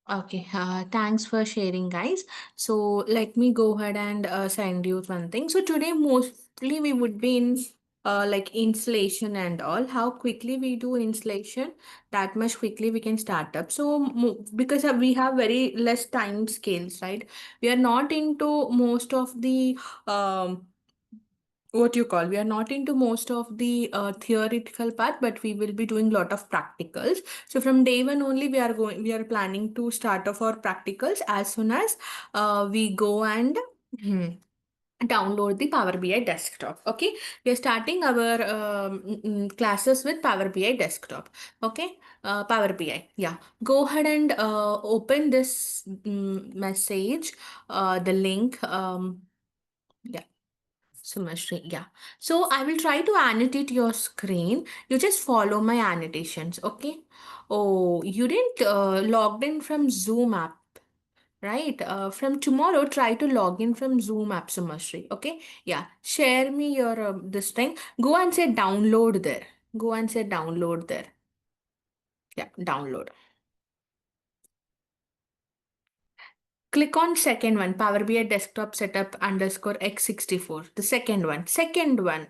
Okay, thanks for sharing, guys. So let me go ahead and send you one thing. So today mostly we would be in like installation and all. How quickly we do installation, that much quickly we can start up. So because we have very less time scales, right? We are not into most of the what you call, we are not into most of the theoretical part, but we will be doing lot of practicals. So from day one only we are planning to start off our practicals as soon as we go and download the Power BI desktop. Okay, we are starting our classes with Power BI desktop. Okay, Power BI, yeah, go ahead and open this message, the link, yeah. Symmetry, yeah. So I will try to annotate your screen. You just follow my annotations, okay? Oh, you didn't logged in from Zoom app, right? From tomorrow, try to log in from Zoom app, Symmetry, okay? Yeah. Share me your this thing. Go and say download there. Go and say download there. Yeah, download. Click on second one, Power BI desktop setup underscore x64. The second one. Second one.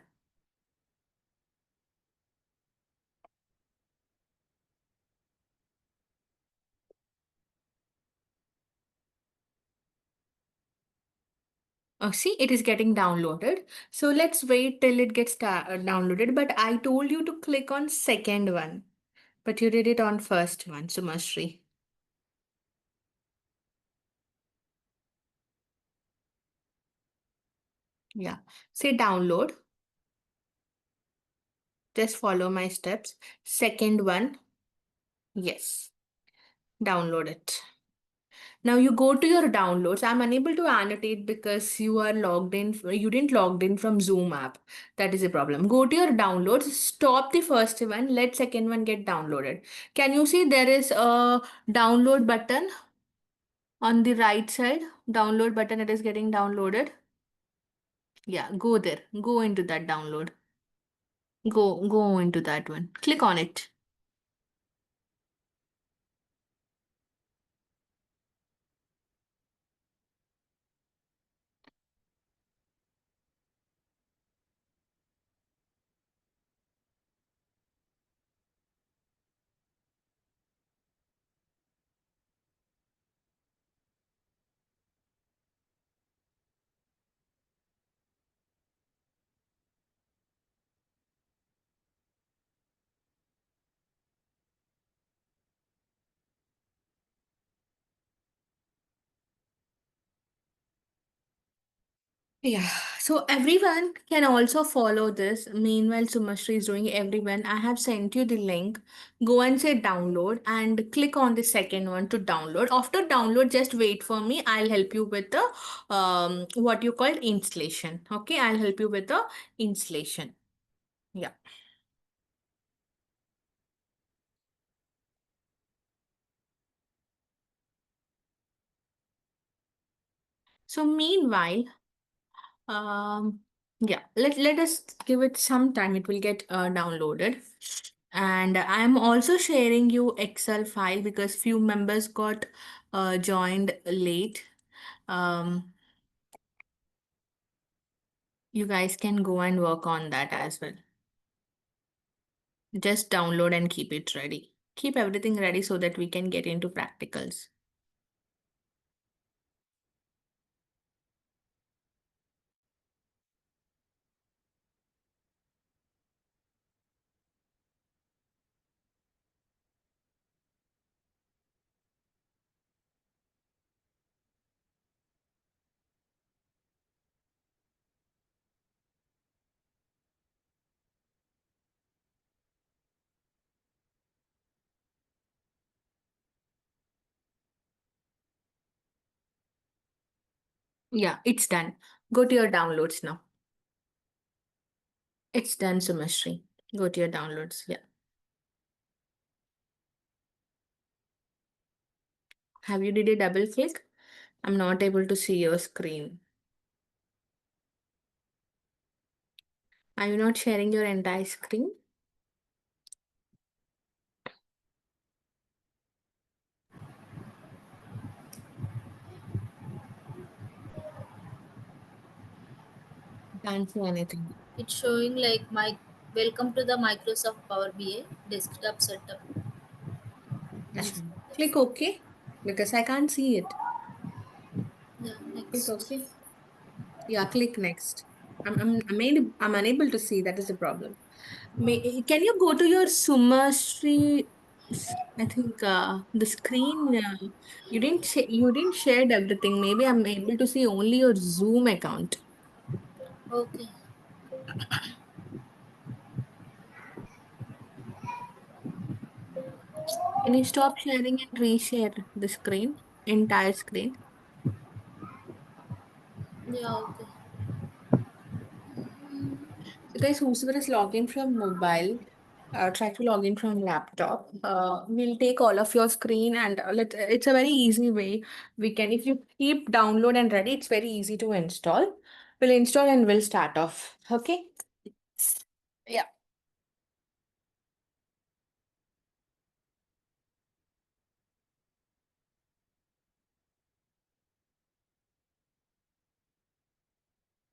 See, it is getting downloaded. So let's wait till it gets downloaded. But I told you to click on second one, but you did it on first one, Sumashri. Yeah. Say download. Just follow my steps. Second one. Yes. Download it. Now you go to your downloads. I'm unable to annotate because you are logged in. You didn't logged in from Zoom app. That is a problem. Go to your downloads. Stop the first one. Let second one get downloaded. Can you see there is a download button on the right side? Download button. It is getting downloaded. Yeah, go there. Go into that download. Go into that one. Click on it. Yeah, so everyone can also follow this. Meanwhile, Sumashri is doing everyone. I have sent you the link. Go and say download and click on the second one to download. After download, just wait for me. I'll help you with the what you call installation. Okay, I'll help you with the installation. Yeah. So meanwhile, yeah, let us give it some time. It will get downloaded. And I'm also sharing you Excel file because few members got joined late. Um, you guys can go and work on that as well. Just download and keep it ready. Keep everything ready so that we can get into practicals. Yeah, it's done. Go to your downloads now. It's done, Sumashri. Go to your downloads. Yeah. Have you did a double click? I'm not able to see your screen. Are you not sharing your entire screen? Can't see anything. It's showing like my welcome to the Microsoft Power BI desktop setup. Yeah. This, Click OK because I can't see it. yeah, Click next. OK. Yeah, click next. I'm unable to see. That is the problem. Can you go to your Sumashri? I think the screen. You didn't share everything. Maybe I'm able to see only your Zoom account. Okay. Can you stop sharing and reshare the screen, entire screen? Yeah, okay. So guys, whoever is logging from mobile, try to log in from laptop. We'll take all of your screen and it's a very easy way. We can, if you keep download and ready, it's very easy to install. We'll install and we'll start off. Okay. Yeah.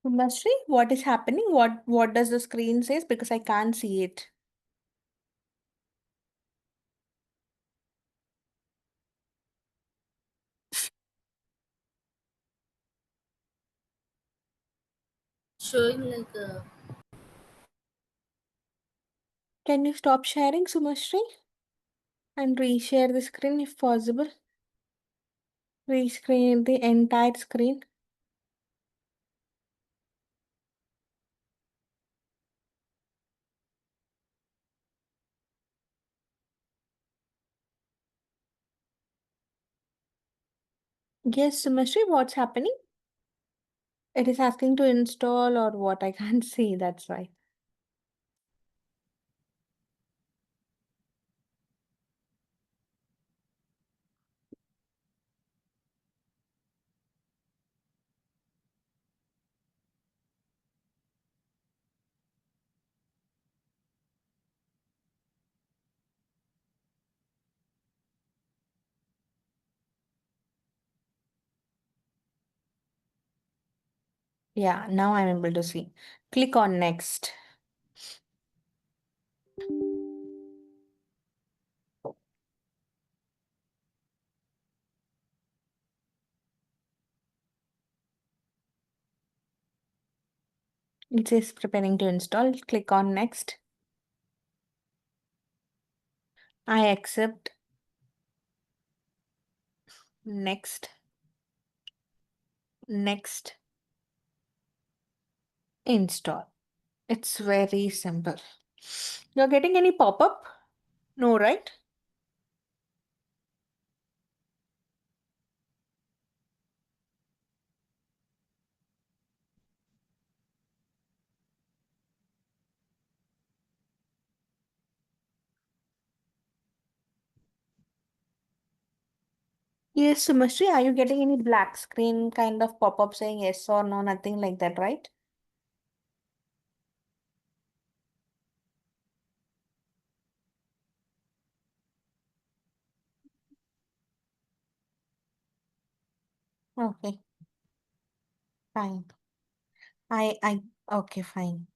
Mastri, what is happening? What does the screen says? Because I can't see it. Showing like Can you stop sharing, Sumashri, and reshare the screen if possible? Rescreen the entire screen. Yes, Sumashri, what's happening? It is asking to install or what? I can't see, that's why. Yeah, now I'm able to see. Click on next. It says preparing to install. Click on next. I accept. Next. Next. Install. It's very simple. You're getting any pop-up? No, right? Yes, Sumashri, are you getting any black screen kind of pop-up saying yes or no? Nothing like that, right? Okay, fine. Okay, fine.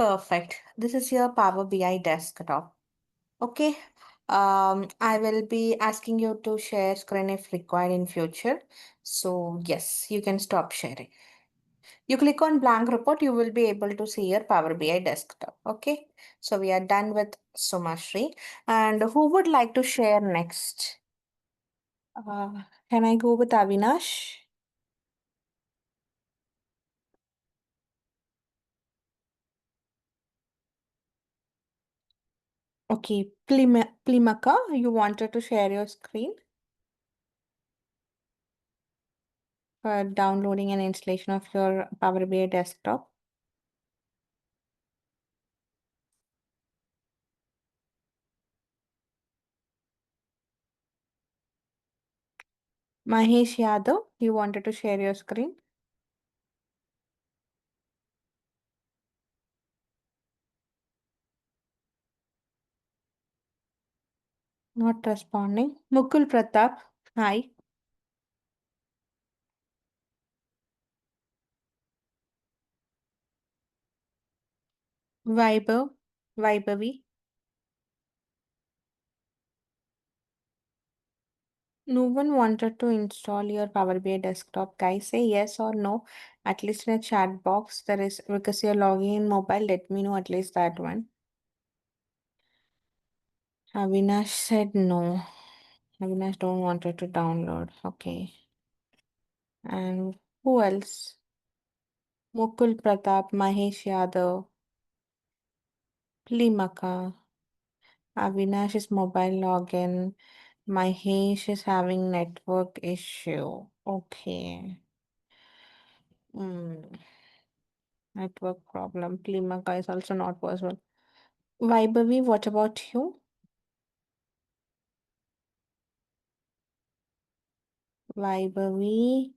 Perfect. This is your Power BI desktop. Okay. I will be asking you to share screen if required in future. So yes, you can stop sharing. You click on blank report, you will be able to see your Power BI desktop. Okay. So we are done with Sumashri. And who would like to share next? Can I go with Avinash? Okay, Plimaka, you wanted to share your screen for downloading and installation of your Power BI desktop. Mahesh Yadav, you wanted to share your screen? Not responding. Mukul Pratap, hi. Vaibhav, Vaibhavi. No one wanted to install your Power BI desktop. Guys, say yes or no. At least in a chat box, there is because you're logging in mobile. Let me know at least that one. Avinash said no. Avinash don't wanted to download. Okay. And who else? Mukul Pratap, Mahesh Yadav, Plimaka, Avinash is mobile login. Mahesh is having network issue. Okay. Hmm. Network problem. Plimaka is also not possible. Vaibhavi, what about you? Vaibhavi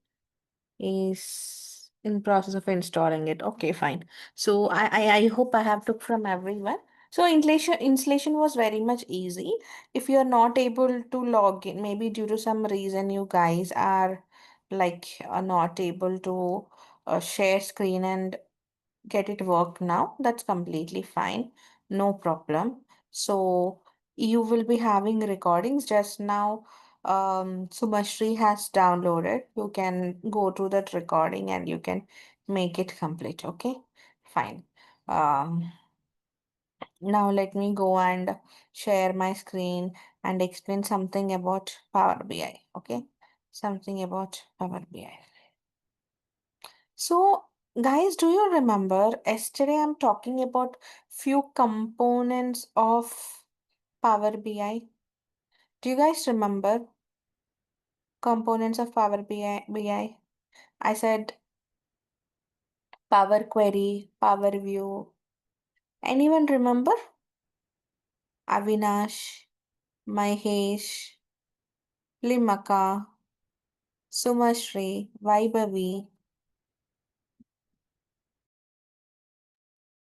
is in process of installing it. Okay, fine. So I hope I have took from everyone. So installation was very much easy. If you are not able to log in, maybe due to some reason you guys are like not able to share screen and get it work now, that's completely fine. No problem. So you will be having recordings just now. Sumashri has downloaded. You can go to that recording and you can make it complete. Okay, fine. Um, Now let me go and share my screen and explain something about Power BI. Okay, something about Power BI. So, guys, do you remember yesterday I'm talking about few components of Power BI? Do you guys remember components of Power BI? I said Power Query, Power View. Anyone remember? Avinash, Mahesh, Limaka, Sumashri, Vaibhavi,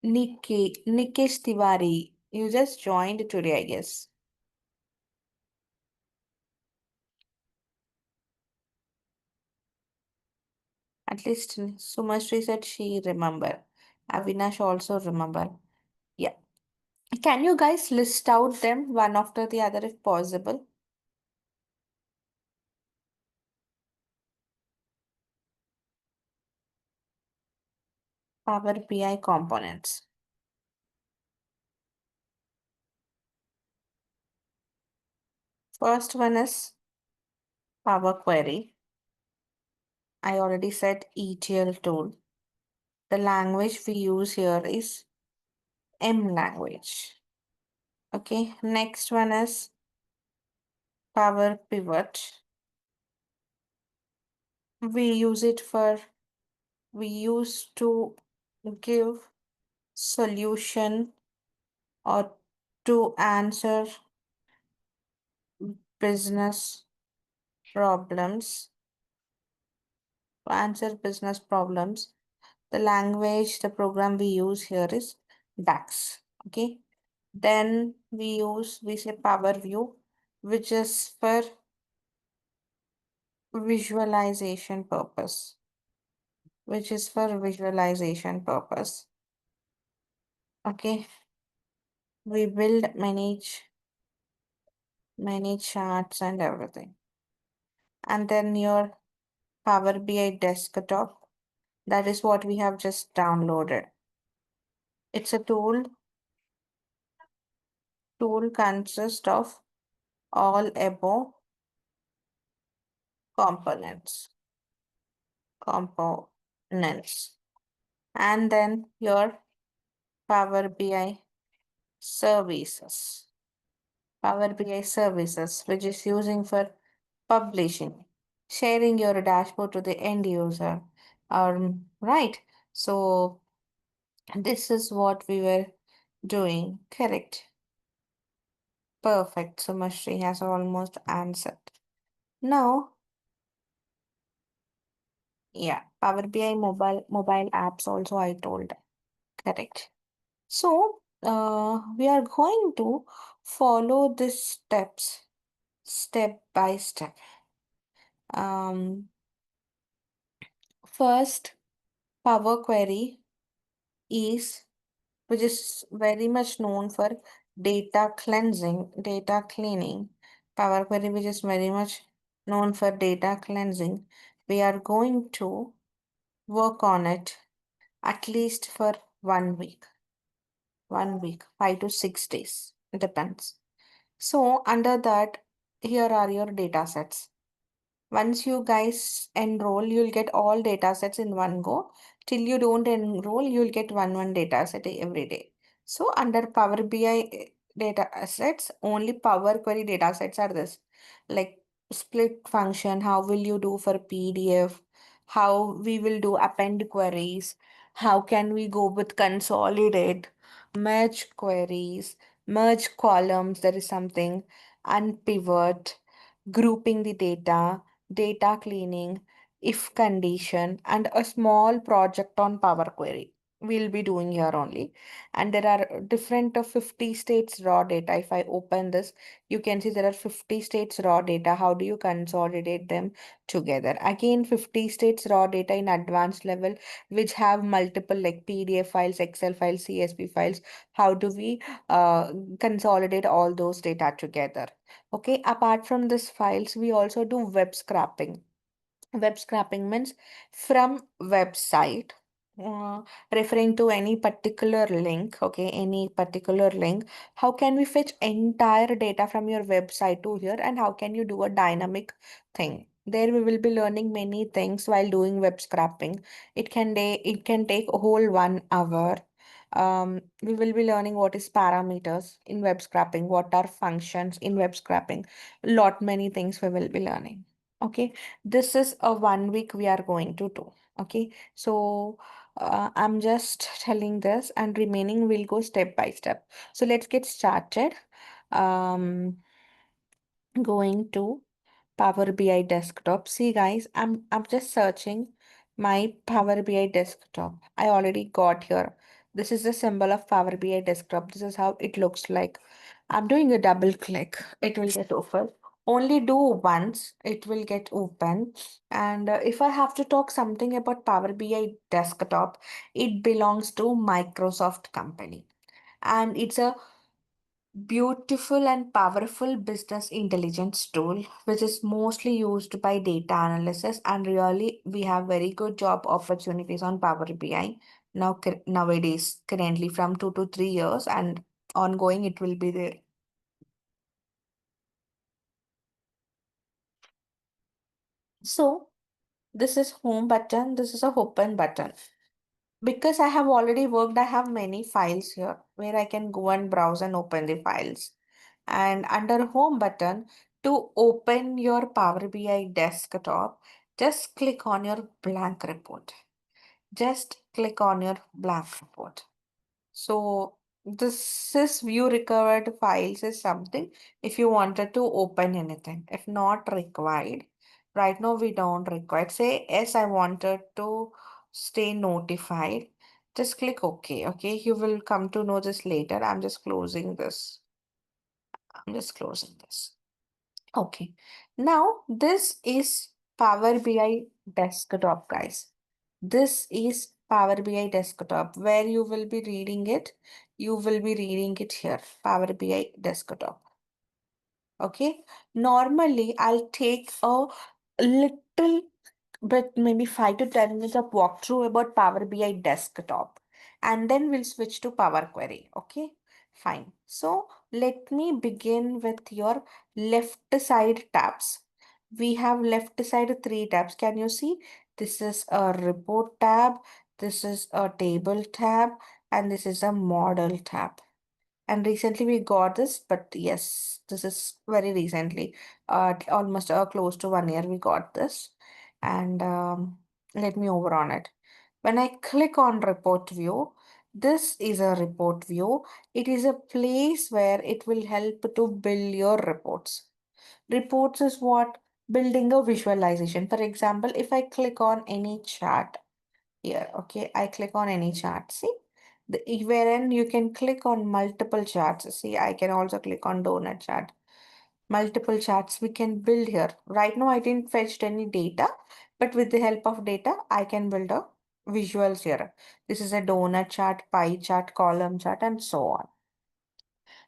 Nikesh Tiwari. You just joined today, I guess. At least Sumashri said she remember. Avinash also remember. Yeah. Can you guys list out them one after the other if possible? Power BI components. First one is Power Query. I already said ETL tool. The language we use here is M language. Okay. Next one is Power Pivot. We use it for, we use to give solution or to answer business problems. To answer business problems, the language, the program we use here is DAX. Okay. Then we say Power View, which is for visualization purpose, which is for visualization purpose. Okay, we build many charts and everything. And then your Power BI desktop, that is what we have just downloaded. It's a tool consists of all above components, components. And then your Power BI services, Power BI services, which is using for publishing, sharing your dashboard to the end user. Right. So this is what we were doing. Correct. Perfect. So Mashri has almost answered. Now, yeah, Power BI mobile apps also I told. Correct. So we are going to follow these steps step by step. Um, First, Power Query is which is very much known for data cleaning. Power Query, which is very much known for data cleansing. We are going to work on it at least for 1 week. 1 week, 5 to 6 days. Depends. So under that, here are your data sets. Once you guys enroll, you'll get all data sets in one go. Till you don't enroll, you'll get one data set every day. So under Power BI data sets, only Power Query data sets are this. Like split function, how will you do for PDF? How we will do append queries? How can we go with consolidate, merge queries, merge columns, there is something, unpivot, grouping the data cleaning, if condition, and a small project on Power Query. We'll be doing here only. And there are different 50 states raw data. If I open this, you can see there are 50 states raw data. How do you consolidate them together? Again, 50 states raw data in advanced level, which have multiple like PDF files, Excel files, CSV files. How do we consolidate all those data together? Okay, apart from this files, we also do web scraping. Web scraping means from website, uh, referring to any particular link, okay, any particular link. How can we fetch entire data from your website to here, and how can you do a dynamic thing? There we will be learning many things while doing web scraping. It can take a whole 1 hour. We will be learning what is parameters in web scraping, what are functions in web scraping. Lot many things we will be learning. Okay, this is a 1 week we are going to do. Okay, so I'm just telling this, and remaining we'll go step by step. So let's get started. Um, Going to Power BI desktop. See guys, I'm just searching my Power BI desktop. I already got here. This is the symbol of Power BI desktop. This is how it looks like. I'm doing a double click. It will get open. Only do once, it will get open. And if I have to talk something about Power BI desktop, it belongs to Microsoft company. And it's a beautiful and powerful business intelligence tool, which is mostly used by data analysis, and really we have very good job opportunities on Power BI nowadays, currently from 2 to 3 years, and ongoing it will be there. So this is home button, this is a open button. Because I have already worked, I have many files here where I can go and browse and open the files. And under home button, to open your Power BI desktop, just click on your blank report. Just click on your blank report. So this is view recovered files is something if you wanted to open anything. If not required, right now we don't require. Say yes, I wanted to stay notified. Just click OK. Okay, you will come to know this later. I'm just closing this. I'm just closing this. Okay. Now this is Power BI desktop, guys. This is Power BI desktop where you will be reading it. You will be reading it here, Power BI desktop. Okay. Normally, I'll take a little bit, maybe 5 to 10 minutes of walkthrough about Power BI desktop, and then we'll switch to Power Query. Okay. Fine. So let me begin with your left side tabs. We have left side three tabs. Can you see? This is a report tab, this is a table tab, and this is a model tab. And recently we got this, but yes, this is very recently, almost close to 1 year we got this. And let me over on it. When I click on report view, this is a report view. It is a place where it will help to build your reports. Reports is what? Building a visualization. For example, if I click on any chart, here, okay, I click on any chart. See, wherein you can click on multiple charts. See, I can also click on donut chart. Multiple charts we can build here. Right now, I didn't fetch any data, but with the help of data, I can build a visuals here. This is a donut chart, pie chart, column chart, and so on.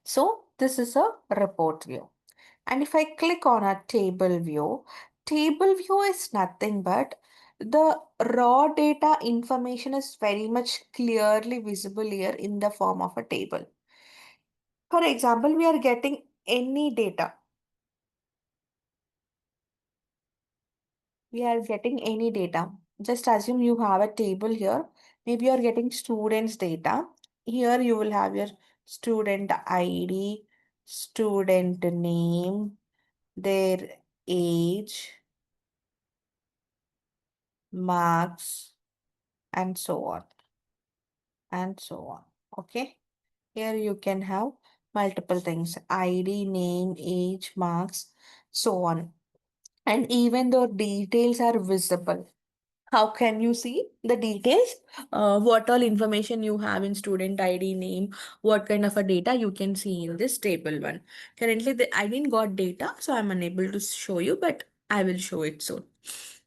So this is a report view. And if I click on a table view is nothing but the raw data information is very much clearly visible here in the form of a table. For example, we are getting any data. We are getting any data. Just assume you have a table here. Maybe you are getting students data. Here you will have your student ID, student name, their age, marks, and so on and so on. Okay, here you can have multiple things: ID, name, age, marks, so on. And even though details are visible, how can you see the details? What all information you have in student ID, name, what kind of a data you can see in this table one. Currently, I didn't got data, so I'm unable to show you, but I will show it soon.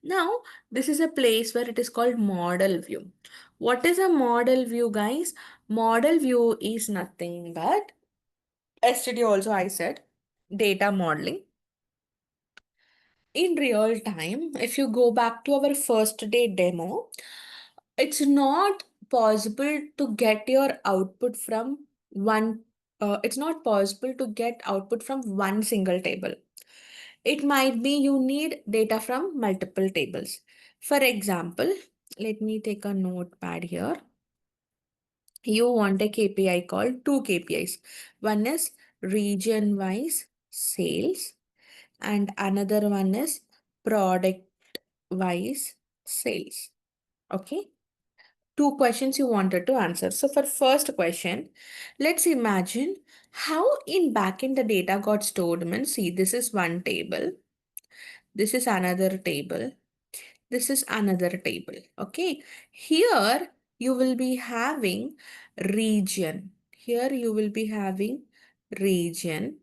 Now, this is a place where it is called model view. What is a model view, guys? Model view is nothing but, yesterday also I said, data modeling. In real time, if you go back to our first day demo, it's not possible to get your output from one, it's not possible to get output from one single table. It might be you need data from multiple tables. For example, let me take a notepad here. You want a KPI called two KPIs. One is region wise sales, and another one is product wise sales. Okay. Two questions you wanted to answer. So for first question, let's imagine how in backend the data got stored. Means see, this is one table, this is another table, this is another table. Okay, here you will be having region. Here you will be having region,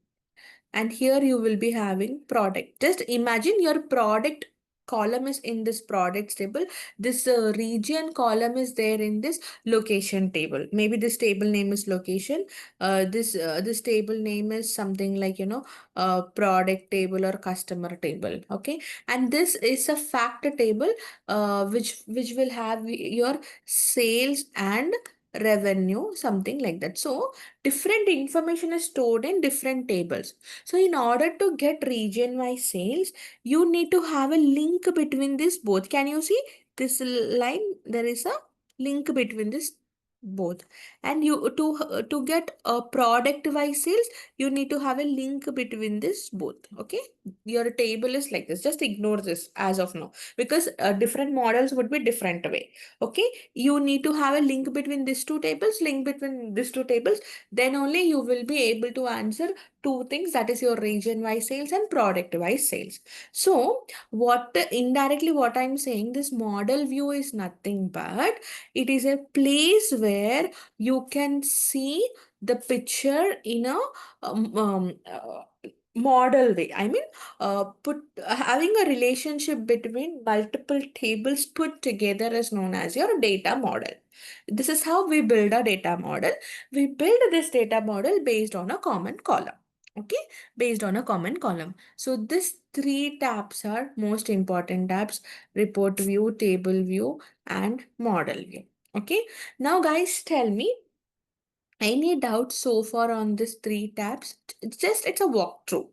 and here you will be having product. Just imagine your product column is in this products table. This region column is there in this location table. Maybe this table name is location. This table name is something like, product table or customer table. Okay, and this is a factor table, which will have your sales and revenue, something like that. So different information is stored in different tables. So in order to get region-wise sales, you need to have a link between this both. Can you see this line? There is a link between this both. And you to get a product-wise sales, you need to have a link between this both. Okay, your table is like this. Just ignore this as of now, because different models would be different way. Okay, you need to have a link between these two tables, link between these two tables. Then only you will be able to answer two things, that is your region wise sales and product wise sales. So what indirectly what I'm saying, this model view is nothing but it is a place where you can see the picture in a um, um, uh, model way. I mean, put having a relationship between multiple tables put together is known as your data model. This is how we build a data model. We build this data model based on a common column. Okay, based on a common column. So these three tabs are most important tabs: report view, table view, and model view. Okay, now guys, tell me any doubts so far on these three tabs? It's a walkthrough.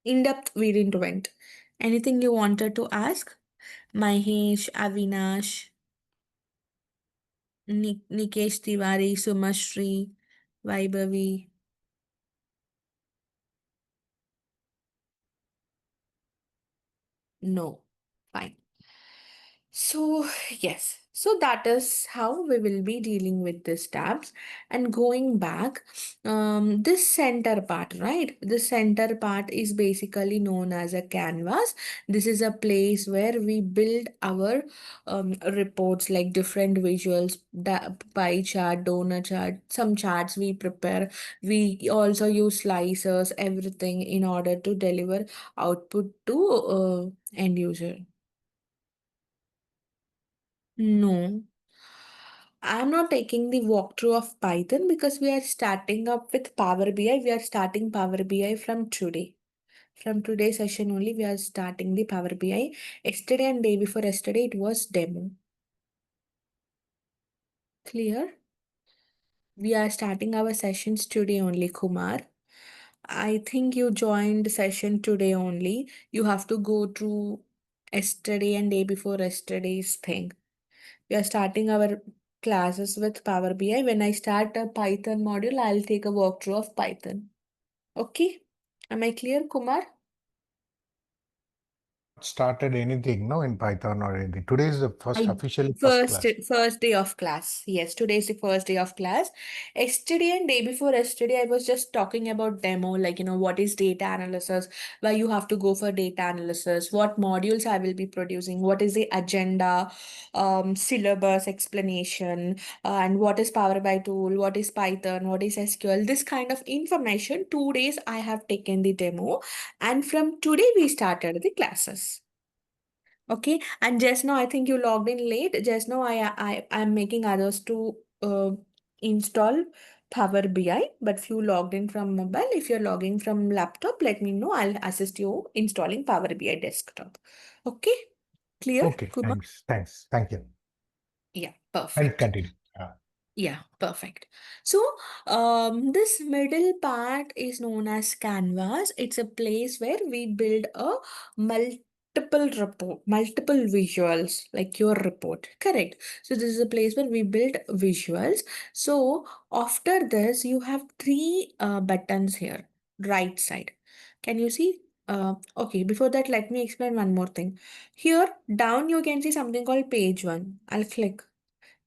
In depth, we didn't went. Anything you wanted to ask? Mahesh, Avinash, Nikesh Tiwari, Sumashri, Vaibhavi. No. Fine. So, yes, so that is how we will be dealing with these tabs. And going back, this center part, right? The center part is basically known as a canvas. This is a place where we build our reports, like different visuals, pie chart, donor chart, some charts we prepare. We also use slicers, everything in order to deliver output to end user. No, I'm not taking the walkthrough of Python because we are starting up with Power BI. We are starting Power BI from today. From today's session only, we are starting the Power BI. Yesterday and day before yesterday, it was demo. Clear? We are starting our sessions today only, Kumar. I think you joined session today only. You have to go through yesterday and day before yesterday's thing. We are starting our classes with Power BI. When I start a Python module, I'll take a walkthrough of Python. Okay? Am I clear, Kumar? Started anything, no, in Python or anything. Today is the first I officially first first class. first day of class. Yes, today is the first day of class. Yesterday and day before yesterday, I was just talking about demo, like what is data analysis, why you have to go for data analysis, what modules I will be producing, what is the agenda, syllabus explanation, and what is Power BI tool, what is Python, what is SQL, this kind of information. 2 days I have taken the demo, and from today we started the classes. Okay, and just now I think you logged in late. Just now I'm making others to install Power BI, but if you logged in from mobile, if you're logging from laptop, let me know. I'll assist you installing Power BI desktop. Okay, clear, Okay, Kumar? thanks, thank you. Yeah, And perfect. continue. Yeah, perfect. So, this middle part is known as canvas. It's a place where we build a multiple report, multiple visuals, like your report. Correct. So, this is a place where we build visuals. So, after this, you have three buttons here, right side. Can you see? Okay, before that, let me explain one more thing. Here, down, you can see something called page one. I'll click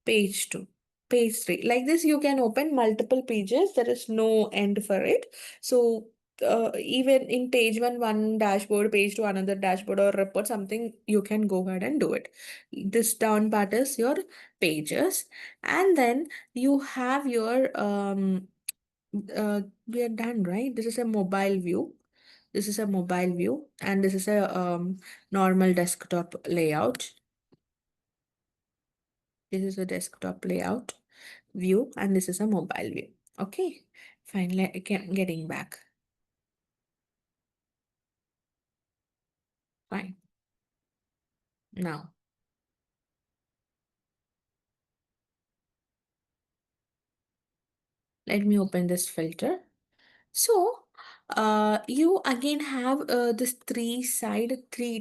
page 2, page 3. Like this, you can open multiple pages. There is no end for it. So even in page 1, one dashboard, page 2, another dashboard or report, something, you can go ahead and do it. This down part is your pages. And then you have your, we are done, right? This is a mobile view. This is a mobile view, and this is a normal desktop layout. This is a desktop layout view, and this is a mobile view. Okay, fine. Getting back. Fine. Now, let me open this filter. So, you again have this three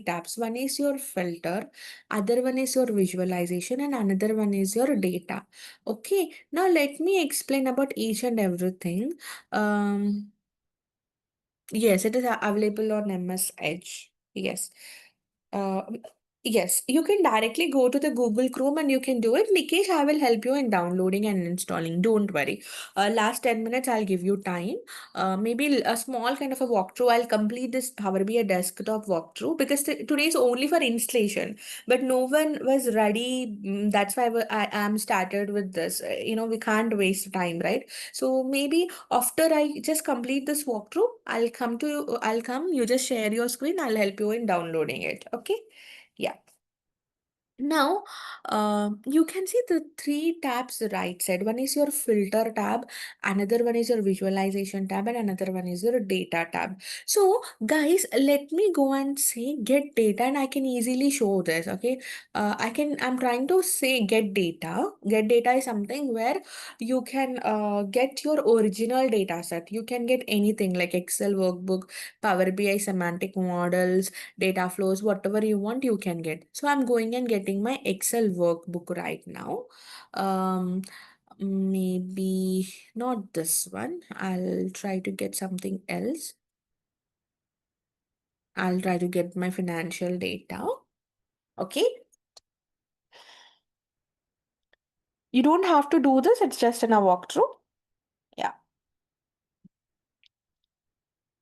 tabs. One is your filter, other one is your visualization, and another one is your data. Okay, now let me explain about each and everything. Yes, it is available on MS Edge. Yes. Uh, Yes, you can directly go to the Google Chrome and you can do it. Nikesh, I will help you in downloading and installing. Don't worry. Last 10 minutes, I'll give you time. Maybe a small kind of a walkthrough. I'll complete this Power BI desktop walkthrough because today is only for installation. But no one was ready. That's why I am started with this. We can't waste time, right? So maybe after I just complete this walkthrough, I'll come. You just share your screen. I'll help you in downloading it. Okay? Yeah. Now, you can see the three tabs right side. One is your filter tab, another one is your visualization tab, and another one is your data tab. So, guys, let me go and say get data, and I can easily show this. Okay, I'm trying to say get data. Get data is something where you can get your original data set. You can get anything like Excel workbook, Power BI semantic models, data flows, whatever you want, you can get. So I'm going and getting my Excel workbook right now. Um, Maybe not this one. I'll try to get something else. I'll try to get my financial data. Okay. You don't have to do this. It's just in a walkthrough. Yeah.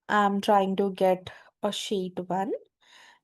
I'm trying to get a sheet one,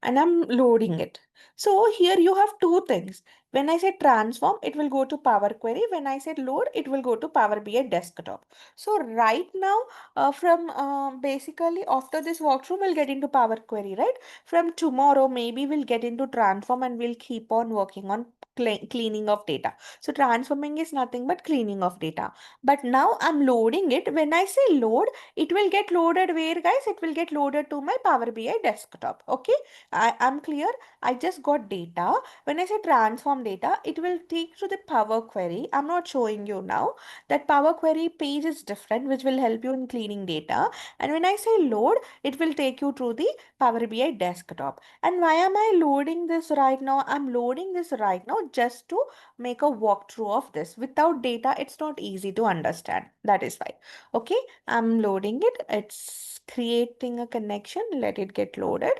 and I'm loading it. So here you have two things. When I say transform, it will go to Power Query. When I said load, it will go to Power BI desktop. So right now, from basically after this walkthrough, we'll get into Power Query, right? From tomorrow, maybe we'll get into transform and we'll keep on working on cleaning of data. So transforming is nothing but cleaning of data. But now I'm loading it. When I say load, it will get loaded where, guys? It will get loaded to my Power BI desktop. Okay. I'm clear. I just got data. When I say transform data, it will take to the Power Query. I'm not showing you now. That Power Query page is different, which will help you in cleaning data. And when I say load, it will take you to the Power BI desktop. And why am I loading this right now? I'm loading this right now just to make a walkthrough of this. Without data, it's not easy to understand. That is why. Okay, I'm loading it. It's creating a connection. Let it get loaded.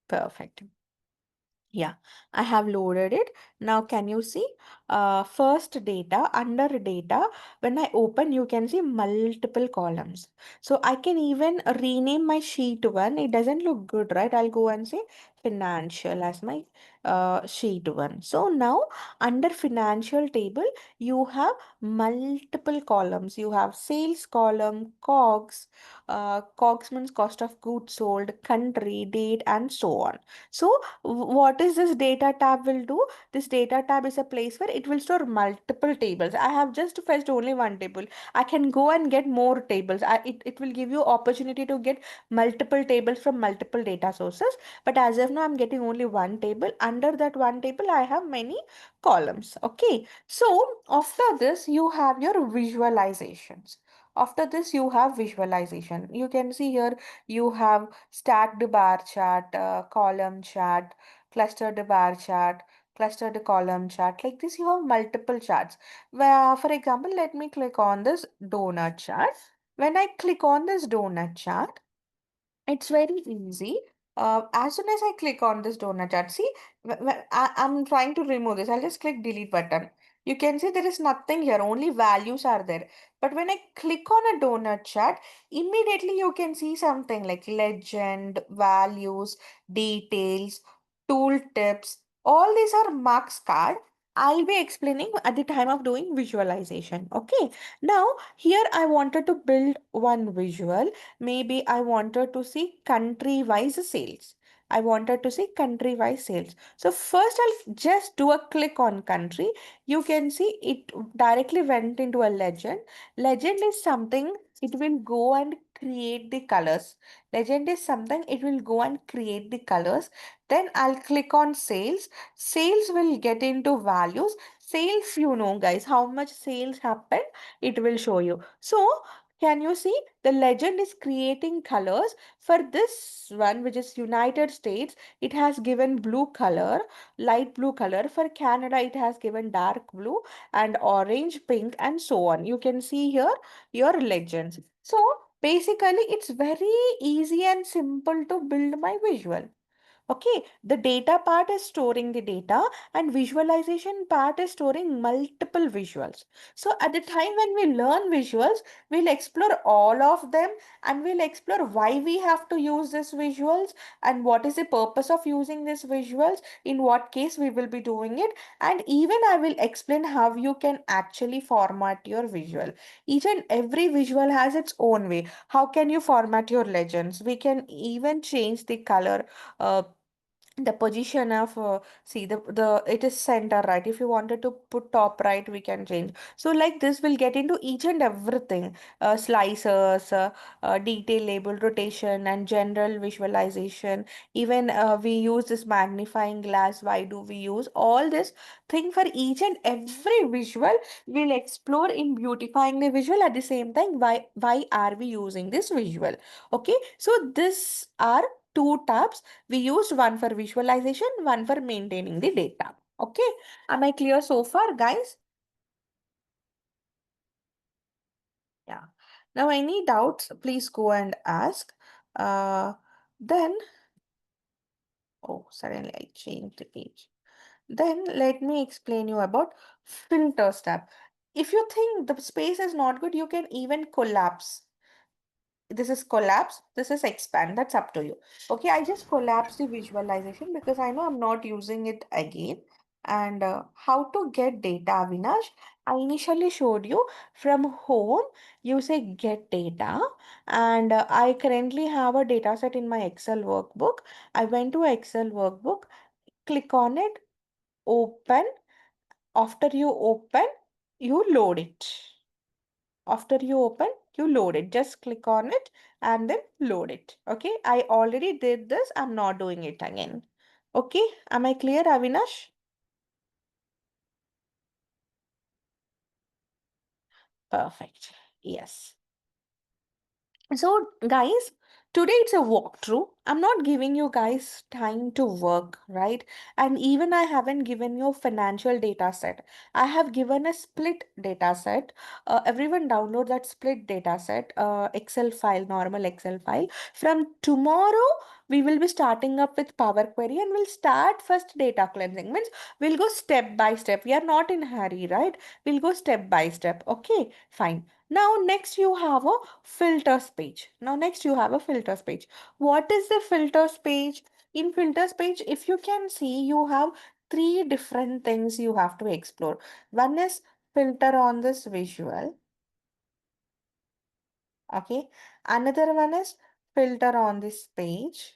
Perfect. Yeah, I have loaded it. Now, can you see? First data, under data, when I open, you can see multiple columns. So I can even rename my sheet one. It doesn't look good, right? I'll go and say financial as my sheet one. So now under financial table, you have multiple columns. You have sales column, COGS, COGS means cost of goods sold, country, date, and so on. So what is this data tab will do? This data tab is a place where it will store multiple tables. I have just fetched only one table. I can go and get more tables. It will give you opportunity to get multiple tables from multiple data sources. But as of now, I'm getting only one table. Under that one table, I have many columns. Okay. So after this, you have your visualizations. After this, you have visualization. You can see here you have stacked bar chart, column chart, clustered bar chart, clustered column chart. Like this, you have multiple charts. Where, for example, let me click on this donut chart. When I click on this donut chart, it's very easy. As soon as I click on this donut chart, see, I'm trying to remove this. I'll just click delete button. You can see there is nothing here, only values are there. But when I click on a donut chart, immediately you can see something like legend, values, details, tool tips. All these are marks card. I'll be explaining at the time of doing visualization. Okay. Now, here I wanted to build one visual. Maybe I wanted to see country-wise sales. I wanted to see country-wise sales. So first I'll just do a click on country. You can see it directly went into a legend. Legend is something it will go and create the colors. Legend is something it will go and create the colors. Then I'll click on sales. Sales will get into values. Sales, you know, guys, how much sales happened, it will show you. So can you see the legend is creating colors for this one, which is United States? It has given blue color, light blue color. For Canada, it has given dark blue and orange, pink, and so on. You can see here your legends. So Basically, it's very easy and simple to build my visual. Okay, the data part is storing the data and visualization part is storing multiple visuals. So at the time when we learn visuals, we'll explore all of them and we'll explore why we have to use these visuals and what is the purpose of using these visuals, in what case we will be doing it, and even I will explain how you can actually format your visual. Each and every visual has its own way. How can you format your legends? We can even change the color, uh, the position of see the it is center right. If you wanted to put top right, we can change. So like this, we'll get into each and everything, slicers, detail label, rotation, and general visualization. Even we use this magnifying glass. Why do we use all this thing for each and every visual? We'll explore in beautifying the visual. At the same time, why are we using this visual? Okay, so this are two tabs. We used one for visualization, one for maintaining the data. Okay, am I clear so far, guys? Yeah. Now, any doubts, please go and ask. Then, oh, suddenly I changed the page. Then let me explain you about filters tab. If you think the space is not good, you can even collapse. This is collapse, this is expand, that's up to you. Okay, I just collapse the visualization because I know I'm not using it again. And how to get data, Avinash? I initially showed you from home, you say get data, and I currently have a data set in my Excel workbook. I went to Excel workbook, click on it, open. After you open, you load it. After you open, you load it. Just click on it and then load it. Okay, I already did this. I'm not doing it again. Okay, am I clear, Avinash? Perfect. Yes. So, guys, today it's a walkthrough. I'm not giving you guys time to work, right? And even I haven't given you financial data set. I have given a split data set. Everyone download that split data set, Excel file, normal Excel file. From tomorrow, we will be starting up with Power Query and we'll start first data cleansing. Means we'll go step by step. We are not in hurry, right? We'll go step by step. Okay, fine. Now, next you have a filters page. Now, next you have a filters page. What is the filters page? In filters page, if you can see, you have three different things you have to explore. One is filter on this visual. Okay. Another one is filter on this page.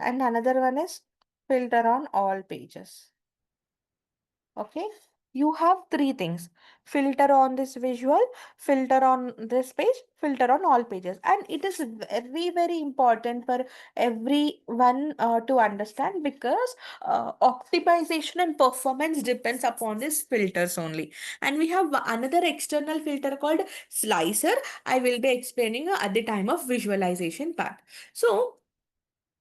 And another one is filter on all pages. Okay, you have three things: filter on this visual, filter on this page, filter on all pages. And it is very, very important for everyone to understand, because optimization and performance depends upon these filters only. And we have another external filter called slicer. I will be explaining at the time of visualization part. So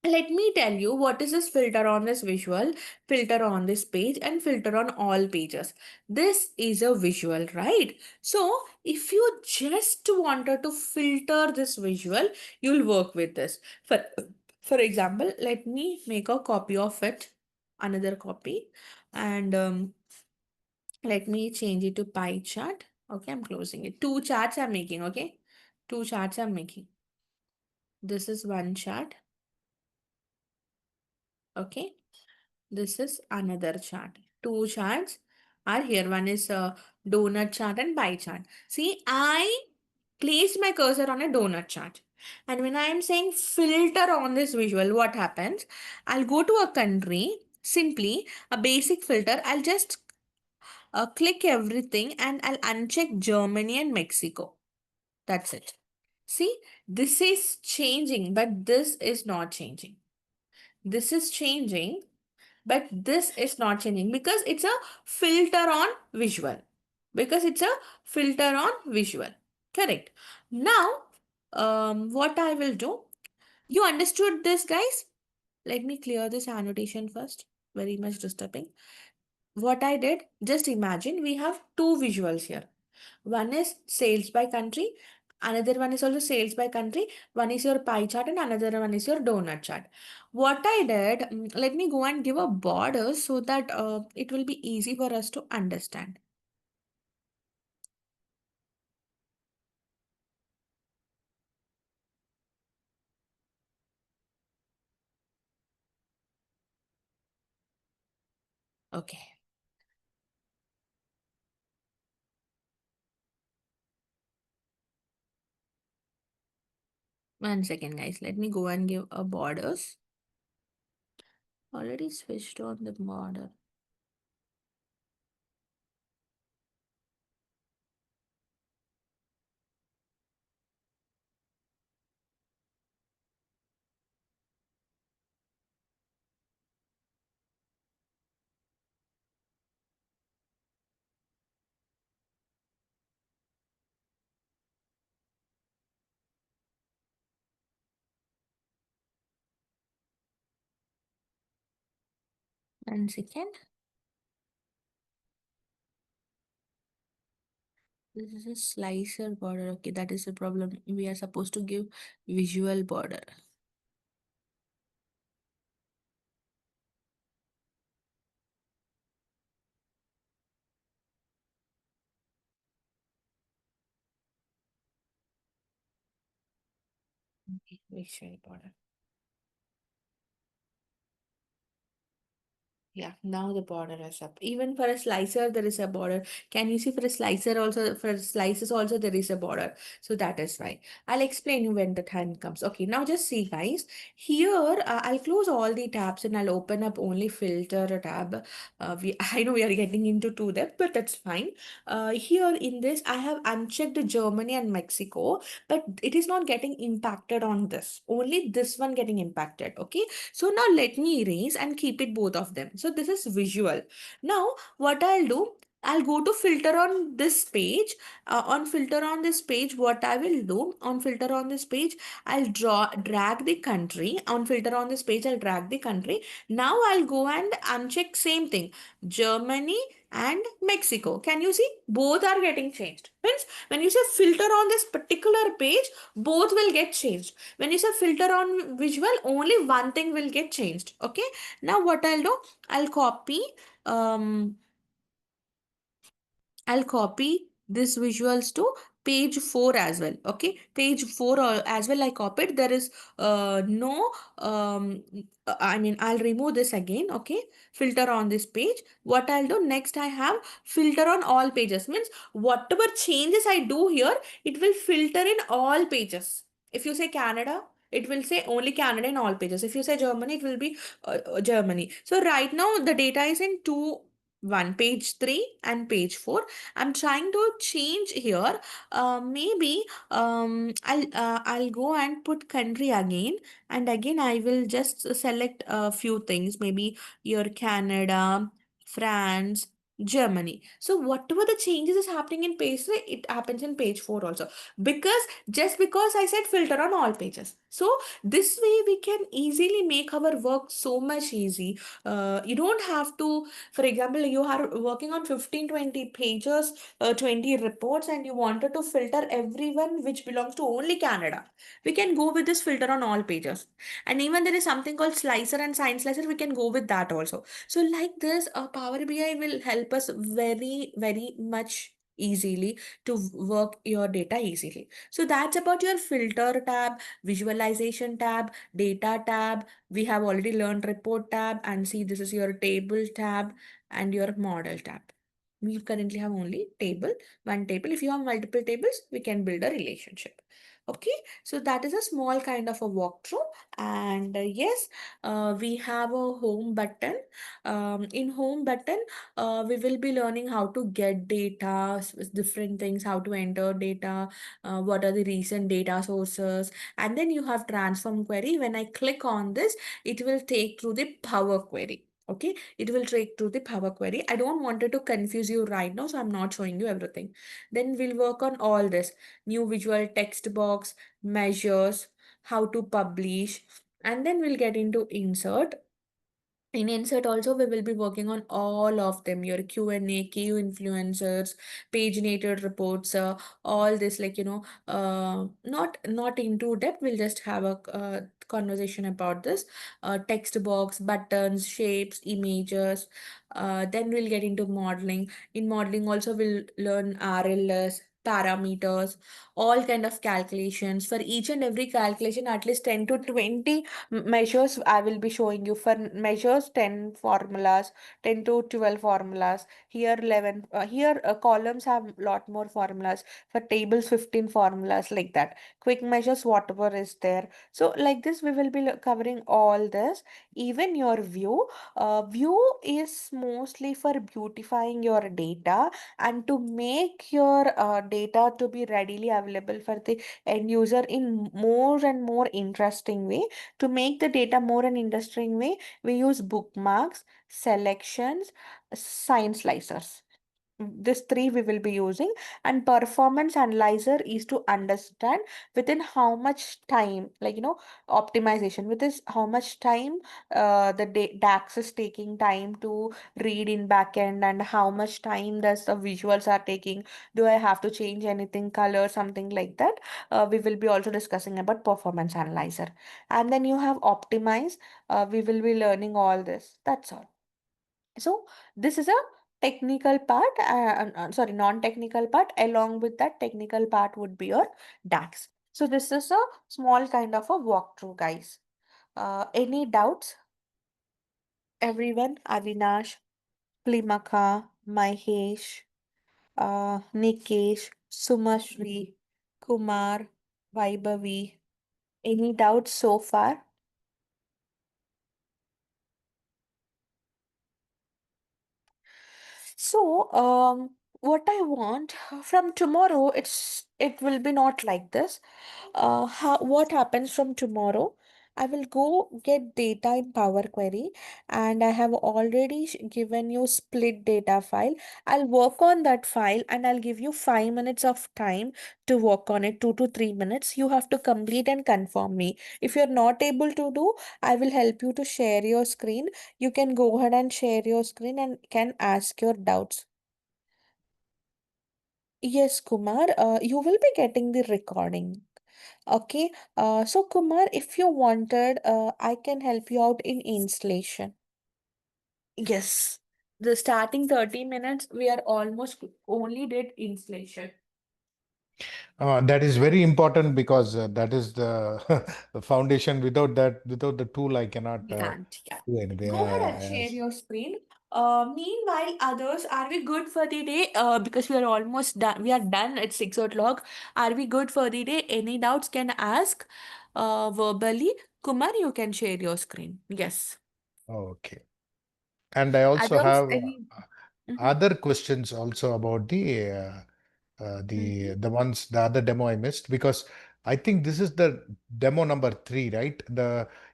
let me tell you what is this filter on this visual, filter on this page, and filter on all pages. This is a visual, right? So if you just wanted to filter this visual, you'll work with this. For example, let me make a copy of it, another copy, and let me change it to pie chart. Okay, I'm closing it. Two charts I'm making, okay? Two charts I'm making. This is one chart, okay? This is another chart. Two charts are here. One is a donut chart and pie chart. See, I placed my cursor on a donut chart. And when I am saying filter on this visual, what happens? I'll go to a country, simply a basic filter. I'll just click everything and I'll uncheck Germany and Mexico. That's it. See, this is changing, but this is not changing. This is changing, but this is not changing because it's a filter on visual. Because it's a filter on visual. Correct. Now, what I will do, you understood this, guys? Let me clear this annotation first. Very much disturbing. What I did, just imagine we have two visuals here. One is sales by country, another one is also sales by country, one is your pie chart, and another one is your donut chart. What I did, let me go and give a border so that it will be easy for us to understand. Okay. One second, guys. Let me go and give a borders. Already switched on the border. One second. This is a slicer border. Okay, that is the problem. We are supposed to give visual border. Okay, visual border. Yeah, now the border is up. Even for a slicer, there is a border. Can you see for a slicer also, for slices also, there is a border. So that is why. I'll explain you when the time comes. Okay, now just see, guys. Here, I'll close all the tabs and I'll open up only filter tab. I know we are getting into two depth, but that's fine. Here in this, I have unchecked Germany and Mexico, but it is not getting impacted on this. Only this one getting impacted. Okay. So now let me erase and keep it both of them. So this is visual. Now what I'll do, I'll go to filter on this page. On filter on this page, what I will do, on filter on this page, I'll drag the country. On filter on this page, I'll drag the country. Now I'll go and uncheck same thing. Germany and Mexico. Can you see? Both are getting changed. Means when you say filter on this particular page, both will get changed. When you say filter on visual, only one thing will get changed. Okay. Now what I'll do, I'll copy um I'll copy this visuals to page 4 as well. Okay, page 4 as well I copied. There is no I mean I'll remove this again. Okay, filter on this page. What I'll do next, I have filter on all pages. Means whatever changes I do here, it will filter in all pages. If you say Canada, it will say only Canada in all pages. If you say Germany, it will be Germany. So right now the data is in two, one, page 3 and page 4. I'm trying to change here. Maybe I'll go and put country again, and again I will just select a few things. Maybe your Canada, France, Germany. So whatever the changes is happening in page 3, it happens in page 4 also. Because just because I said filter on all pages. So this way we can easily make our work so much easy. You don't have to, for example, you are working on 15, 20 pages, 20 reports, and you wanted to filter everyone which belongs to only Canada. We can go with this filter on all pages. And even there is something called slicer and sign slicer, we can go with that also. So like this, Power BI will help us very, very much easily to work your data easily. So that's about your filter tab, visualization tab, data tab. We have already learned report tab, and see this is your table tab and your model tab. We currently have only table, one table. If you have multiple tables, we can build a relationship. Okay, so that is a small kind of a walkthrough. And yes, we have a home button. In home button, we will be learning how to get data, different things, how to enter data, what are the recent data sources, and then you have transform query. When I click on this, it will take through the Power Query. Okay, it will take to the Power Query. I don't want it to confuse you right now, so I'm not showing you everything. Then we'll work on all this. New visual text box, measures, how to publish, and then we'll get into insert. In insert also, we will be working on all of them, your Q&A, key influencers, paginated reports, all this, like, not into depth. We'll just have a conversation about this. Text box, buttons, shapes, images. Then we'll get into modeling. In modeling also, we'll learn RLS, parameters, all kind of calculations. For each and every calculation, at least 10 to 20 measures I will be showing you. For measures, 10 formulas, 10 to 12 formulas. Here 11, here columns have lot more formulas. For tables, 15 formulas, like that. Quick measures, whatever is there. So like this, we will be covering all this. Even your view. View is mostly for beautifying your data and to make your data to be readily available for the end user in more and more interesting way. To make the data more an interesting way, we use bookmarks, selections, sign slicers. This three we will be using, and performance analyzer is to understand within how much time, like optimization with this, how much time the DAX is taking time to read in backend, and how much time does the visuals are taking. Do I have to change anything, color, something like that? We will be also discussing about performance analyzer. And then you have optimize. We will be learning all this. That's all. So this is a technical part, sorry, non-technical part. Along with that technical part would be your DAX. So this is a small kind of a walkthrough, guys. Any doubts? Everyone, Avinash, Plimaka, Mahesh, Nikesh, Sumashri, Kumar, Vaibhavi. Any doubts so far? So, what I want from tomorrow, it will be not like this. What happens from tomorrow? I will go get data in Power Query, and I have already given you split data file. I'll work on that file and I'll give you 5 minutes of time to work on it, 2 to 3 minutes. You have to complete and confirm me. If you're not able to do, I will help you to share your screen. You can go ahead and share your screen and can ask your doubts. Yes, Kumar, you will be getting the recording. Okay, so Kumar, if you wanted, I can help you out in installation. Yes, the starting 30 minutes, we are almost only did installation. That is very important because that is the, the foundation. Without that, without the tool, I cannot We can't, yeah. do anything. Go ahead and share your screen. Meanwhile, others, are we good for the day? Because we are almost done. We are done at 6 o'clock. Are we good for the day? Any doubts can ask verbally. Kumar, you can share your screen. Yes. Okay. And I also Others, have any? other questions also about Mhm. the ones, the other demo I missed, because I think this is the demo number 3, right?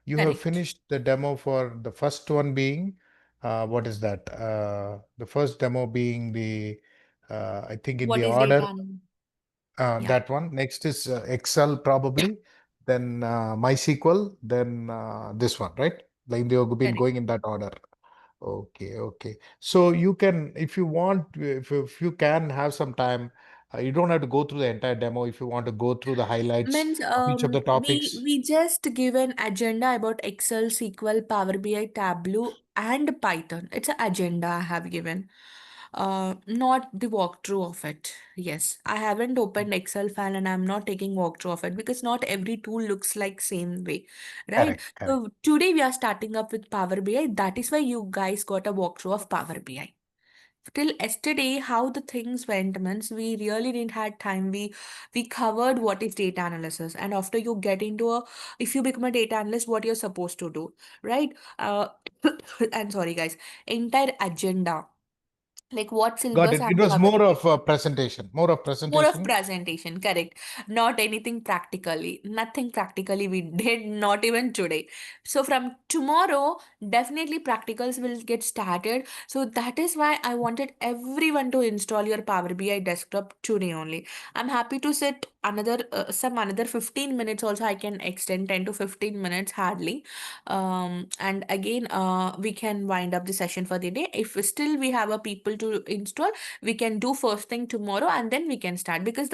You have Correct. finished the demo for the first one being what is that? The first demo being the I think in What the is data? order, Yeah, that one. Next is Excel probably, then MySQL, then this one, right? Like they have been correct. going in that order. Okay, okay. So you can, if you want, if you can have some time, you don't have to go through the entire demo. If you want to go through the highlights Means of each of the we topics, we just give an agenda about Excel, SQL, Power BI, Tableau, and Python. It's an agenda I have given. Not the walkthrough of it. Yes, I haven't opened Excel file and I'm not taking walkthrough of it because not every tool looks like same way, right? correct, correct. So today we are starting up with Power BI. That is why you guys got a walkthrough of Power BI. Till yesterday, how the things went means we really didn't had time. We covered what is data analysis, and after you get into a, if you become a data analyst, what you're supposed to do, right? And sorry guys, entire agenda, like what Got syllabus it. It I'm was more covering. of a presentation, more of More of presentation. presentation, correct. Not anything practically. Nothing practically we did, not even today. So from tomorrow, definitely practicals will get started. So that is why I wanted everyone to install your Power BI desktop today only. I'm happy to sit another 15 minutes also I can extend, 10 to 15 minutes hardly. And again, we can wind up the session for the day. If still we have a people to install, we can do first thing tomorrow and then we can start, because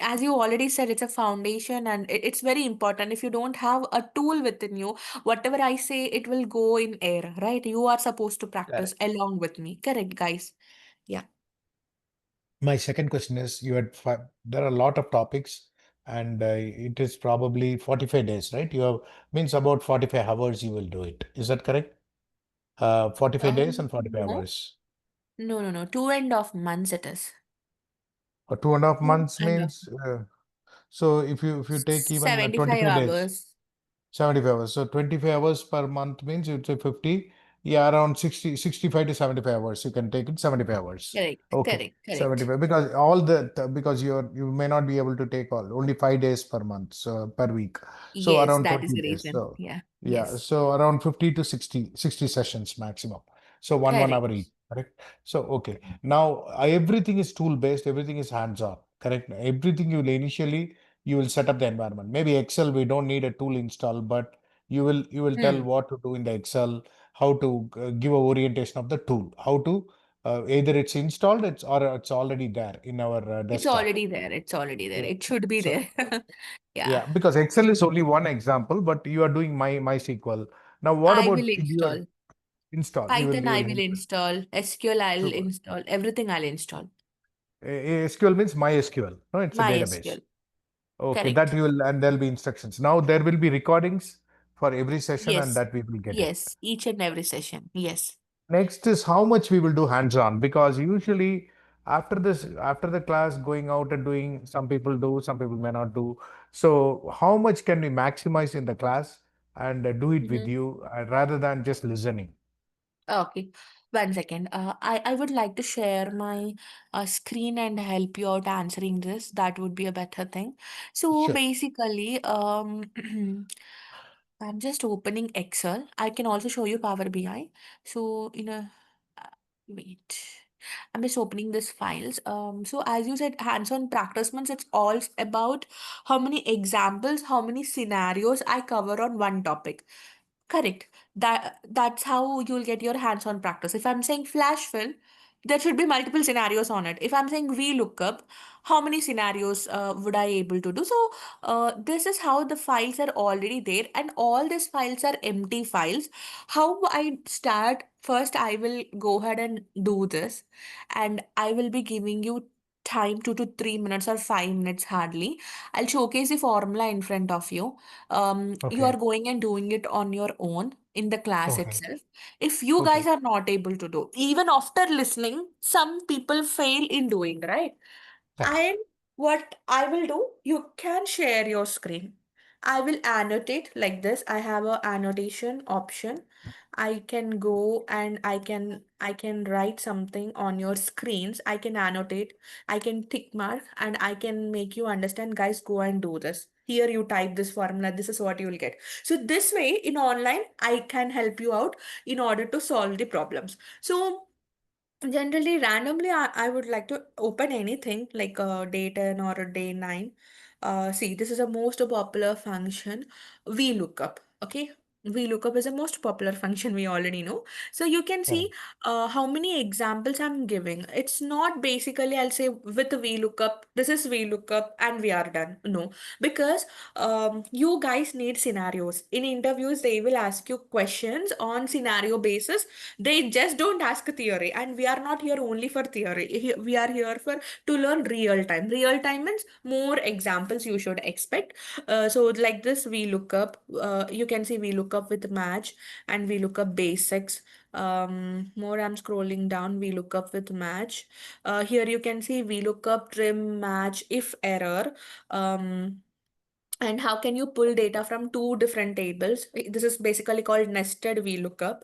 as you already said, it's a foundation and it's very important. If you don't have a tool within you, whatever I say, it will go in air, right? You are supposed to practice Correct. along with me. Correct, guys? Yeah. My second question is, there are a lot of topics, and it is probably 45 days, right? You have means about 45 hours you will do it. Is that correct? 45 days and 45 No, hours. no. 2.5 months it is. Or 2.5 months And means, so if you take even 75 25 days, hours. 75 hours. So 25 hours per month means you'd say 50. Yeah, around 65 to 75 hours. You can take it 75 hours. Correct, Okay. correct, correct. 75 because because you may not be able to take only 5 days per month, so per week. So Yes, around that is 20 the days. reason. So Yeah, yeah, yes. so around 50 to 60 sessions maximum. So one Correct. hour each, correct? So okay. Now everything is tool based, everything is hands-on, correct? Everything you will set up the environment. Maybe Excel, we don't need a tool install, but you will tell Hmm. what to do in the Excel, how to give a orientation of the tool, how to either it's installed, or it's already there in our It's desktop. already there. It's already there. Yeah. It should be So there. Yeah. yeah, because Excel is only one example, but you are doing MySQL. Now, what I about will your install. install? Python You I will will help. install. SQL I'll Super. install. Everything I'll install. SQL means MySQL. No, it's a database. MySQL. Okay, that Correct. you will, and there'll be instructions. Now there will be recordings for every session, and Yes. that we will get it. Yes. Each and every session. Yes. Next is how much we will do hands-on, because usually after the class, going out and doing, some people do, some people may not do. So how much can we maximize in the class and do it with Mhm. you rather than just listening? Okay, 1 second. I would like to share my screen and help you out answering this. That would be a better thing. So Sure. basically, I'm just opening Excel. I can also show you Power BI. So uh, wait, I'm just opening this files. So as you said, hands-on practice means it's all about how many examples, how many scenarios I cover on one topic. Correct. That's how you'll get your hands-on practice. If I'm saying flash fill, there should be multiple scenarios on it. If I'm saying VLOOKUP, how many scenarios would I able to do? So this is how the files are already there, and all these files are empty files. How I start? First, I will go ahead and do this, and I will be giving you time 2 to 3 minutes or 5 minutes hardly. I'll showcase the formula in front of you. You are Okay. going and doing it on your own in the class Okay. itself. If you guys Okay. are not able to do, even after listening, some people fail in doing, right? Correct. And what I will do, you can share your screen. I will annotate like this. I have a annotation option. I can go and I can write something on your screens. I can annotate, I can tick mark, and I can make you understand, guys, go and do this. Here you type this formula, this is what you will get. So this way in online, I can help you out in order to solve the problems. So generally, randomly, I would like to open anything like a day 10 or a day 9. See, this is a most popular function, VLOOKUP. Okay. VLOOKUP is a most popular function we already know. So you can see Correct. how many examples I'm giving. It's not basically, I'll say with VLOOKUP, this is VLOOKUP and we are done. No, because you guys need scenarios. In interviews, they will ask you questions on scenario basis. They just don't ask theory, and we are not here only for theory. We are here for to learn real time. Real time means more examples you should expect. So like this, we look up. You can see we look up with match, and we look up basics. More I'm scrolling down. We look up with match. Here you can see we look up trim match if error. Um, and how can you pull data from two different tables? This is basically called nested VLOOKUP.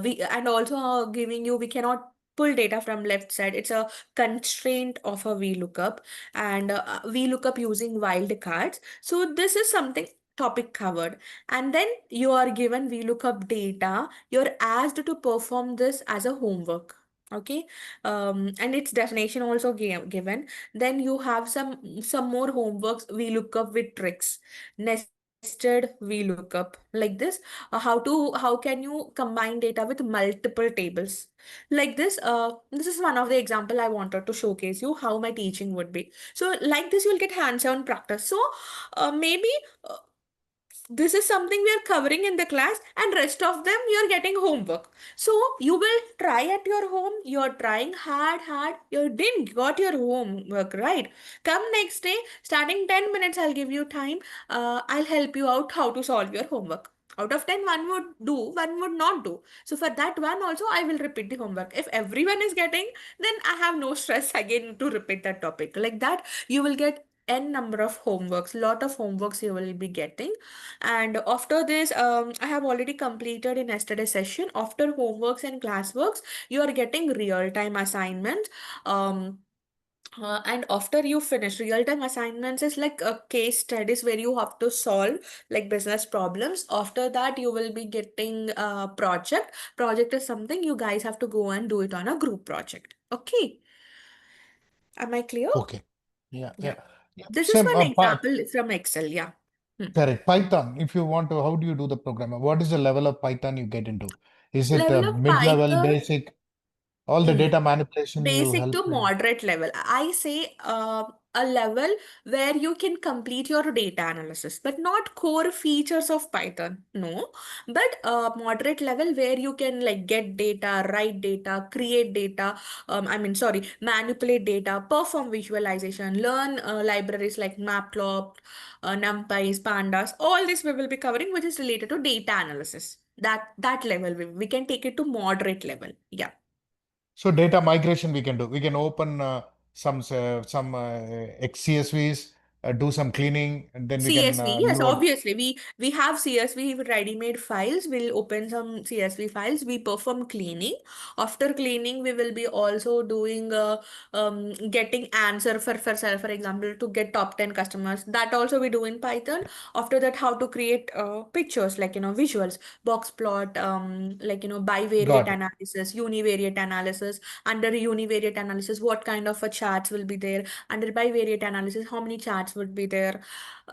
We and also giving you, we cannot pull data from left side. It's a constraint of a VLOOKUP, and VLOOKUP using wildcards. So this is something topic covered, and then you are given VLOOKUP data. You're asked to perform this as a homework. Okay, and its definition also given. Then you have some more homeworks, we look up with tricks, nested we look up like this. How can you combine data with multiple tables like this. This is one of the example I wanted to showcase you how my teaching would be. So like this you'll get hands-on practice. So maybe uh, this is something we are covering in the class, and rest of them you're getting homework. So you will try at your home, you're trying hard, you didn't got your homework right. Come next day, starting 10 minutes I'll give you time. I'll help you out how to solve your homework. Out of 10, one would do, one would not do. So for that one also I will repeat the homework. If everyone is getting, then I have no stress again to repeat that topic. Like that you will get n number of homeworks, lot of homeworks you will be getting. And after this, I have already completed in yesterday's session. After homeworks and classworks, you are getting real-time assignments. And after you finish real-time assignments is like a case studies where you have to solve like business problems. After that, you will be getting a project. Project is something you guys have to go and do it on a group project. Okay. Am I clear? Okay. Yeah. Yeah. Yeah. This is Same. one example from Excel. Yeah. Correct. Python. If you want to, how do you do the programming? What is the level of Python you get into? Is it Level of mid-level, Python. basic? All the Mm. data manipulation you Basic help to in? moderate level. I say a level where you can complete your data analysis, but not core features of Python. No, but moderate level where you can like get data, write data, create data. Sorry, manipulate data, perform visualization, learn libraries like Matplotlib, NumPys, Pandas. All this we will be covering, which is related to data analysis. That level we can take it to moderate level. Yeah. So data migration we can do. We can open some CSVs, do some cleaning, and then we can CSV, yes, load. obviously. We have CSV ready-made files. We'll open some CSV files. We perform cleaning. After cleaning, we will be also doing getting answer for example, to get top 10 customers. That also we do in Python. After that, how to create pictures like visuals, box plot, bivariate Got it. analysis, univariate analysis. Under univariate analysis, what kind of a charts will be there? Under bivariate analysis, how many charts would be there?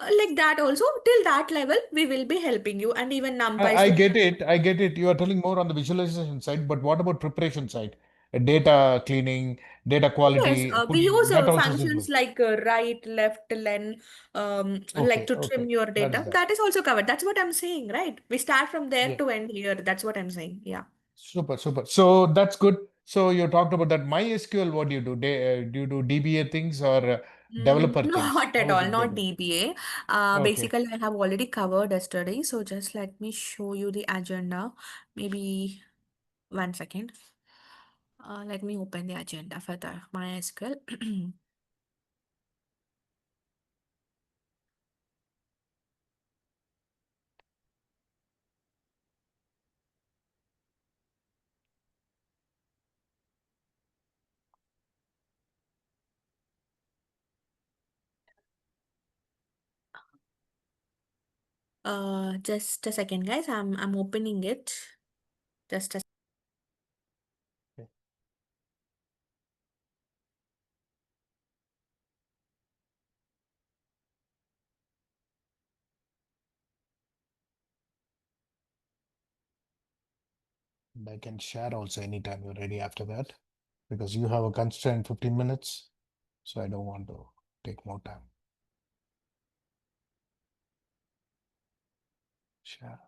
Like that also, till that level we will be helping you, and even numpys I will. get it. I get it. You are telling more on the visualization side, but what about preparation side? Data cleaning, data Yes, quality, we putting use that also is functions involved. like right, left, len, like Okay, to okay. trim your That is data. that. That is also covered. That's what I'm saying, right? We start from there Yeah. to end here. That's what I'm saying. Yeah. Super, super. So that's good. So you talked about that MySQL. What do you do? Do you do DBA things or developer things? Not at How is all, it not going? DBA. Okay. Basically, I have already covered yesterday, so just let me show you the agenda. Maybe 1 second. Let me open the agenda for the MySQL. Just a second, guys. I'm opening it. Just a Okay. And I can share also anytime you're ready after that because you have a constraint 15 minutes. So I don't want to take more time. Share.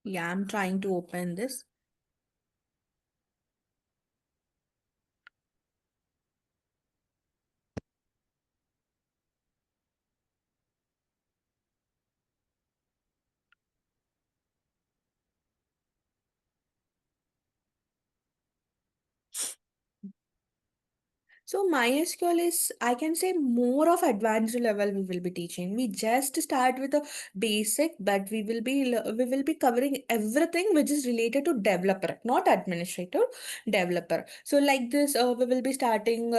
Yeah, I'm trying to open this. So MySQL is, I can say, more of advanced level we will be teaching. We just start with a basic, but we will be covering everything which is related to developer, not administrator, developer. So like this, we will be starting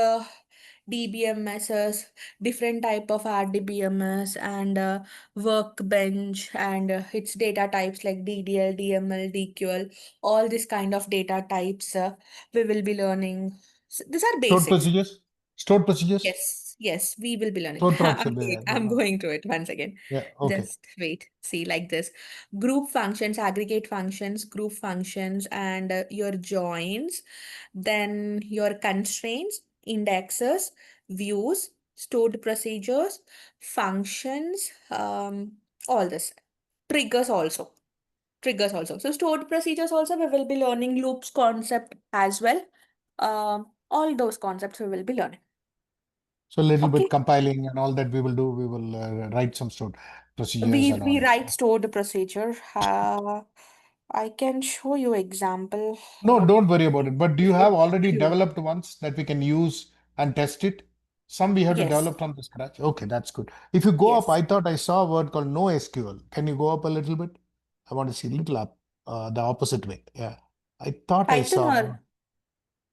DBMSs, different type of RDBMS and workbench and its data types like DDL, DML, DQL, all this kind of data types we will be learning. So these are Stored basics. procedures? Stored procedures? Yes, we will be learning. Stored procedures. I'm going to it once again. Yeah, okay. Just wait. See, like this. Group functions, aggregate functions, group functions, and your joins. Then your constraints, indexes, views, stored procedures, functions, all this. Triggers also. Triggers also. So stored procedures also we will be learning loops concept as well. All those concepts we will be learning. So a little Okay. bit compiling and all that we will do. We will write some stored procedures and We all. write stored procedure. I can show you example. No, don't worry about it. But do you have already Sure. developed ones that we can use and test it? Some we have to Yes, develop from the scratch. Okay, that's good. If you go up, yes. I thought I saw a word called NoSQL. Can you go up a little bit? I want to see a little up, the opposite way. Yeah. I thought I Python saw. or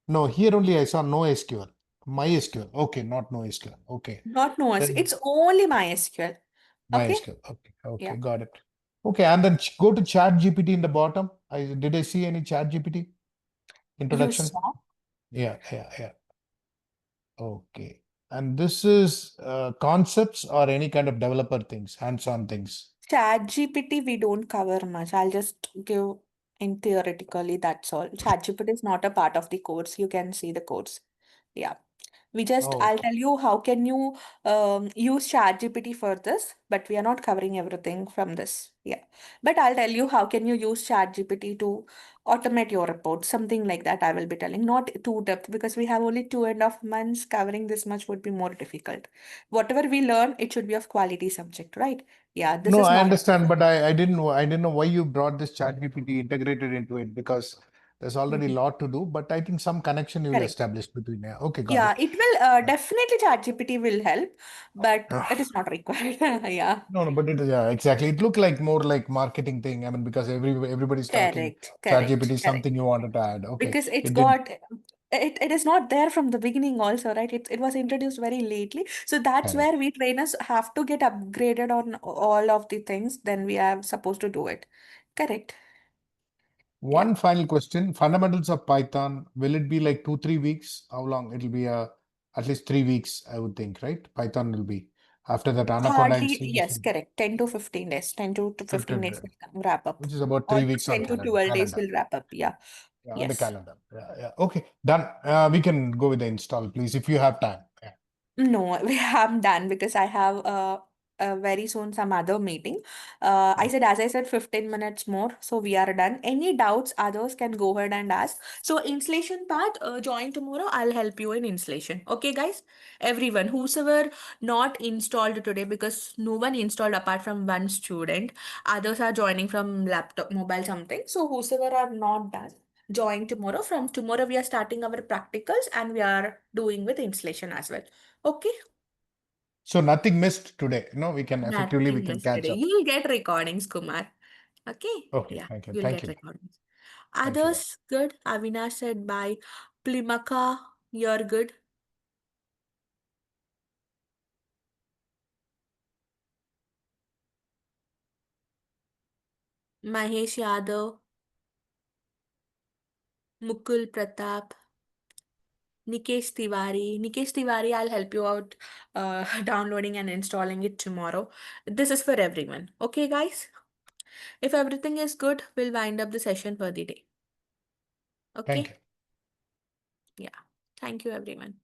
No, here only I saw NoSQL. MySQL. Okay, not NoSQL. Okay. not NoSQL. Then It's only MySQL. Okay. MySQL. Okay, okay, Yeah. got it. Okay, and then go to Chat GPT in the bottom. Did I see any Chat GPT You introduction? saw Yeah. Okay. And this is concepts or any kind of developer things, hands-on things. ChatGPT. We don't cover much. I'll just give in theoretically. That's all. ChatGPT is not a part of the course. You can see the course. Yeah. I'll Okay. tell you how can you use ChatGPT for this, but we are not covering everything from this. Yeah. But I'll tell you how can you use ChatGPT to automate your report, something like that I will be telling, not too depth because we have only 2.5 months covering this much would be more difficult. Whatever we learn, it should be of quality subject, right? Yeah, this No, is I not. understand, but I didn't know why you brought this ChatGPT integrated into it because there's already a Mhm. lot to do, but I think some connection you will Correct. establish between there. Okay, got Yeah, it. it will definitely ChatGPT will help, but Ah, it is not required. Yeah. no, but it is, yeah, exactly. It looked like more like marketing thing. I mean, because everybody's talking ChatGPT is Correct. something you wanted to add. Okay. Because it's It did. got it is not there from the beginning also, right? It was introduced very lately. So that's Correct. where we trainers have to get upgraded on all of the things, then we are supposed to do it. Correct. Yeah. One final question. Fundamentals of Python, will it be like 2, 3 weeks? How long? It'll be at least 3 weeks, I would think, right? Python will be. After that, Anaconda and Hardly, series yes, will correct. 10 to 15 days. 10 to 15 days 15, will wrap up. which is about three Almost weeks on 10 to 12 days calendar. will wrap up. Yeah. Yeah, on the Yes. calendar. Yeah. Okay, done. We can go with the install, please, if you have time. Yeah. No, we have done because I have very soon some other meeting. As I said, 15 minutes more. So we are done. Any doubts, others can go ahead and ask. So installation part, join tomorrow. I'll help you in installation. Okay, guys? Everyone, whosoever not installed today because no one installed apart from one student. Others are joining from laptop, mobile, something. So whosoever are not done, join tomorrow. From tomorrow, we are starting our practicals and we are doing with installation as well. Okay, So nothing missed today. No, we nothing can missed catch today. up. You'll get recordings, Kumar. Okay, Okay, yeah, thank you. you'll Thank get you. recordings. Thank you. Bye. Others, good. Avinash said bye. Plimaka, you're good. Mahesh Yadav, Mukul Pratap, Nikesh Tiwari. Nikesh Tiwari, I'll help you out downloading and installing it tomorrow. This is for everyone. Okay, guys? If everything is good, we'll wind up the session for the day. Thank Okay? you. Yeah. Thank you, everyone.